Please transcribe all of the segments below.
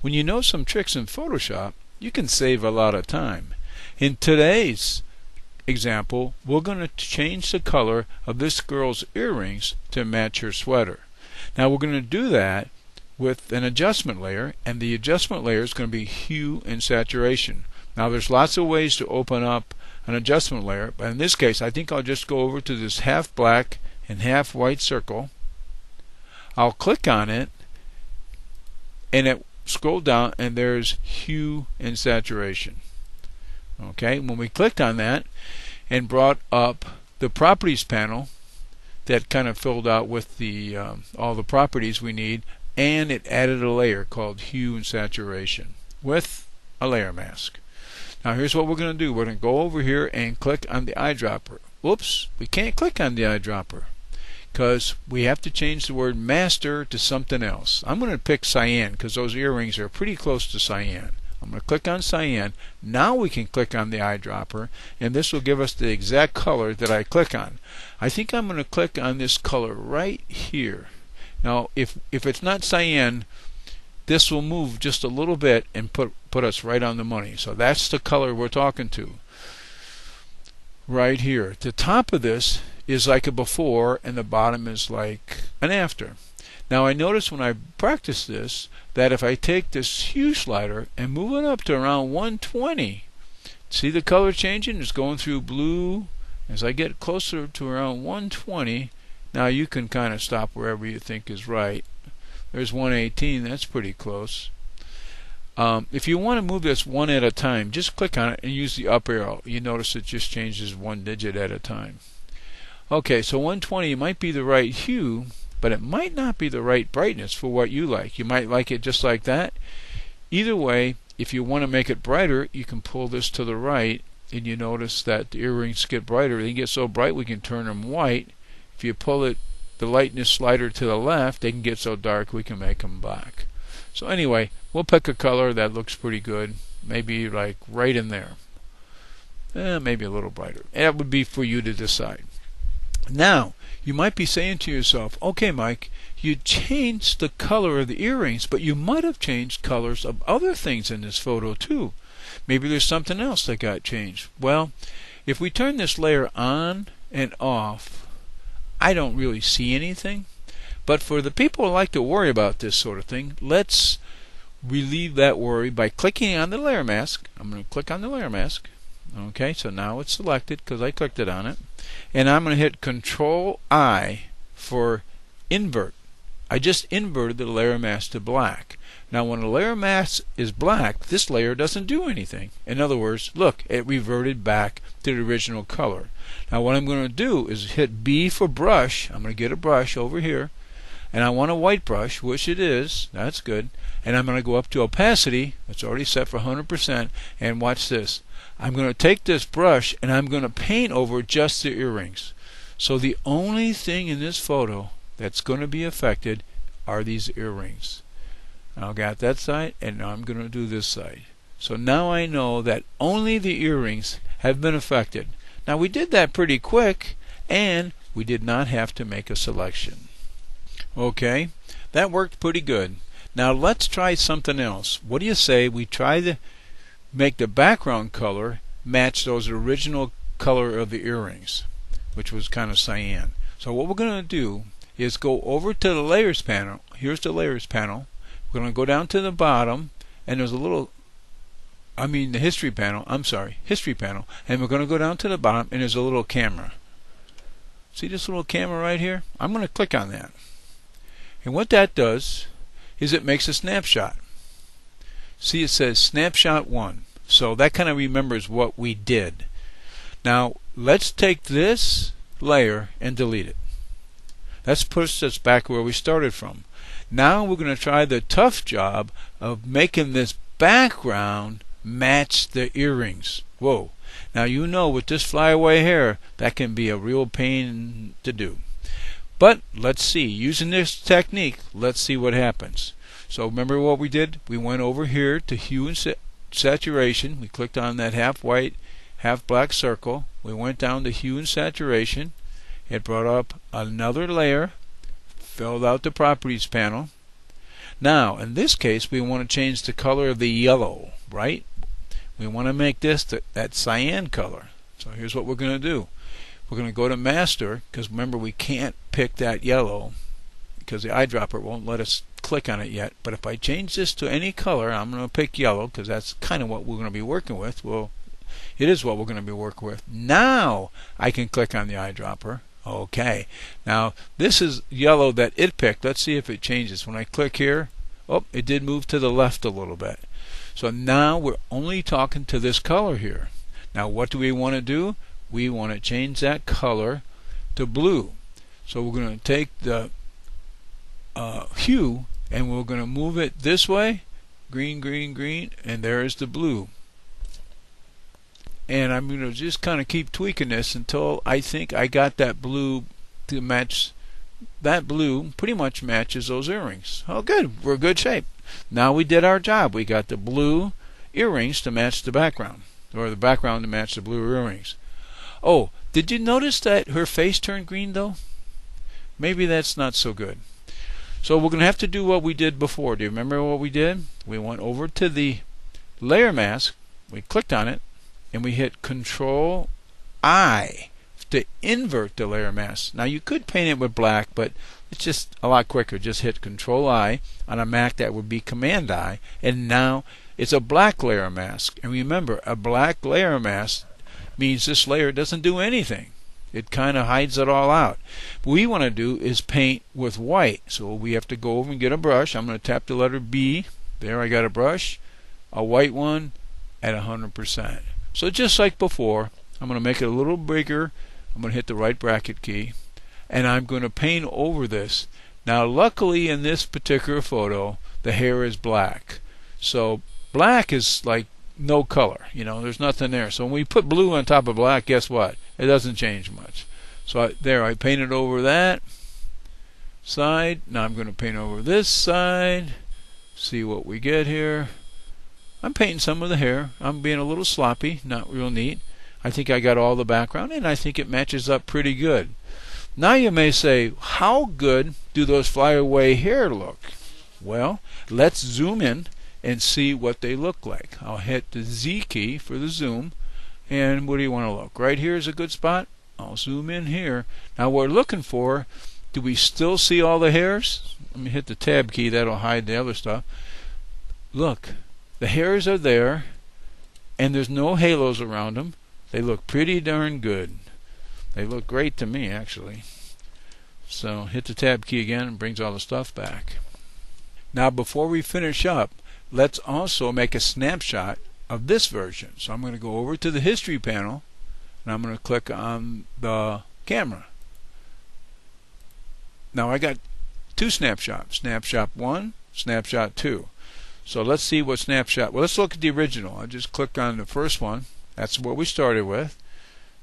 when you know some tricks in Photoshop, you can save a lot of time. In today's example, we're going to change the color of this girl's earrings to match her sweater. Now we're going to do that with an adjustment layer, and the adjustment layer is going to be Hue and Saturation. Now there's lots of ways to open up an adjustment layer, but in this case I think I'll just go over to this half black and half white circle. I'll click on it, and it scroll down, and there's Hue and Saturation. Okay, when we clicked on that and brought up the properties panel, that kind of filled out with the all the properties we need, and it added a layer called Hue and Saturation with a layer mask. Now here's what we're going to do. We're going to go over here and click on the eyedropper. Whoops, we can't click on the eyedropper because we have to change the word master to something else. I'm going to pick cyan because those earrings are pretty close to cyan. I'm going to click on cyan. Now we can click on the eyedropper, and this will give us the exact color that I click on. I think I'm going to click on this color right here. Now if it's not cyan, this will move just a little bit and put us right on the money. So that's the color we're talking to right here. The top of this is like a before, and the bottom is like an after. Now I notice when I practice this that if I take this Hue Slider and move it up to around 120, see the color changing? It's going through blue. As I get closer to around 120, now you can kind of stop wherever you think is right. There's 118, that's pretty close. If you want to move this one at a time, just click on it and use the up arrow. You notice it just changes one digit at a time. Okay, so 120 might be the right hue, but it might not be the right brightness for what you like. You might like it just like that. Either way, if you want to make it brighter, you can pull this to the right, and you notice that the earrings get brighter. They get so bright we can turn them white. If you pull it, the lightness slider to the left, they can get so dark we can make them black. So anyway, we'll pick a color that looks pretty good, maybe like right in there. Maybe a little brighter. That would be for you to decide. Now, you might be saying to yourself, okay Mike, you changed the color of the earrings, but you might have changed colors of other things in this photo too. Maybe there's something else that got changed. Well, if we turn this layer on and off, I don't really see anything. But for the people who like to worry about this sort of thing, let's relieve that worry by clicking on the layer mask. I'm going to click on the layer mask. Okay, so now it's selected because I clicked it on it. And I'm going to hit Control I for invert. I just inverted the layer mask to black. Now when a layer mask is black, this layer doesn't do anything. In other words, look, it reverted back to the original color. Now what I'm going to do is hit B for brush. I'm going to get a brush over here, and I want a white brush, which it is. That's good. And I'm going to go up to opacity. It's already set for 100%. And watch this. I'm going to take this brush and I'm going to paint over just the earrings. So the only thing in this photo that's going to be affected are these earrings. Now I got that side, and now I'm going to do this side. So now I know that only the earrings have been affected. Now we did that pretty quick, and we did not have to make a selection. Okay, that worked pretty good. Now let's try something else. What do you say we try to make the background color match those original color of the earrings, which was kind of cyan. So what we're going to do is go over to the layers panel. Here's the layers panel. We're going to go down to the bottom, and there's a little, the history panel, history panel, and we're going to go down to the bottom, and there's a little camera. See this little camera right here? I'm going to click on that. And what that does is it makes a snapshot. See, it says snapshot 1. So that kind of remembers what we did. Now let's take this layer and delete it. That's pushed us back where we started from. Now we're going to try the tough job of making this background match the earrings. Whoa. Now you know with this flyaway hair that can be a real pain to do. But let's see. Using this technique, let's see what happens. So remember what we did? We went over here to Hue and Saturation. We clicked on that half white, half black circle. We went down to Hue and Saturation. It brought up another layer, filled out the properties panel. Now, in this case, we want to change the color of the yellow, right? We want to make this that cyan color. So here's what we're going to do. We're going to go to Master, because remember we can't pick that yellow because the eyedropper won't let us click on it yet. But if I change this to any color, I'm going to pick yellow because that's kind of what we're going to be working with. Well, it is what we're going to be working with. Now I can click on the eyedropper. Okay. Now this is yellow that it picked. Let's see if it changes. When I click here, oh, it did move to the left a little bit. So now we're only talking to this color here. Now what do we want to do? We want to change that color to blue. So we're going to take the hue and we're going to move it this way, green, green, green, and there is the blue. And I'm going to just kind of keep tweaking this until I think I got that blue to match. That blue pretty much matches those earrings. Oh good, we're in good shape. Now we did our job. We got the blue earrings to match the background, or the background to match the blue earrings. Oh, did you notice that her face turned green though? Maybe that's not so good. So we're going to have to do what we did before. Do you remember what we did? We went over to the layer mask, we clicked on it, and we hit Control I to invert the layer mask. Now you could paint it with black, but it's just a lot quicker. Just hit Control I. On a Mac that would be Command I, and now it's a black layer mask. And remember, a black layer mask means this layer doesn't do anything. It kind of hides it all out. What we want to do is paint with white. So we have to go over and get a brush. I'm going to tap the letter B. There, I got a brush, a white one at 100%. So just like before, I'm going to make it a little bigger. I'm going to hit the right bracket key, and I'm going to paint over this. Now luckily in this particular photo the hair is black, so black is like no color, there's nothing there. So when we put blue on top of black, guess what? It doesn't change much. So I painted over that side. Now I'm going to paint over this side, see what we get here. I'm painting some of the hair. I'm being a little sloppy, not real neat. I think I got all the background, and I think it matches up pretty good. Now you may say, how good do those flyaway hair look? Well, let's zoom in and see what they look like. I'll hit the Z key for the zoom, and what do you want to look? Right here is a good spot. I'll zoom in here. Now what we're looking for, do we still see all the hairs? Let me hit the tab key, that'll hide the other stuff. Look, the hairs are there, and there's no halos around them. They look pretty darn good. They look great to me, actually. So hit the tab key again and brings all the stuff back. Now before we finish up, let's also make a snapshot of this version. So I'm going to go over to the history panel, and I'm going to click on the camera. Now I got two snapshots, snapshot 1, snapshot 2. So let's see what snapshot. Well, let's look at the original. I just click on the first one. That's what we started with.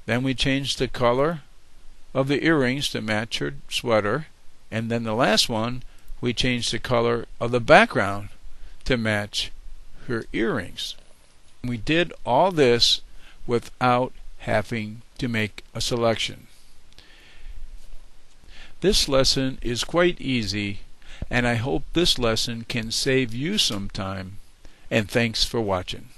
Then we changed the color of the earrings to match her sweater, and then the last one we changed the color of the background to match her earrings. We did all this without having to make a selection. This lesson is quite easy, and I hope this lesson can save you some time, and thanks for watching.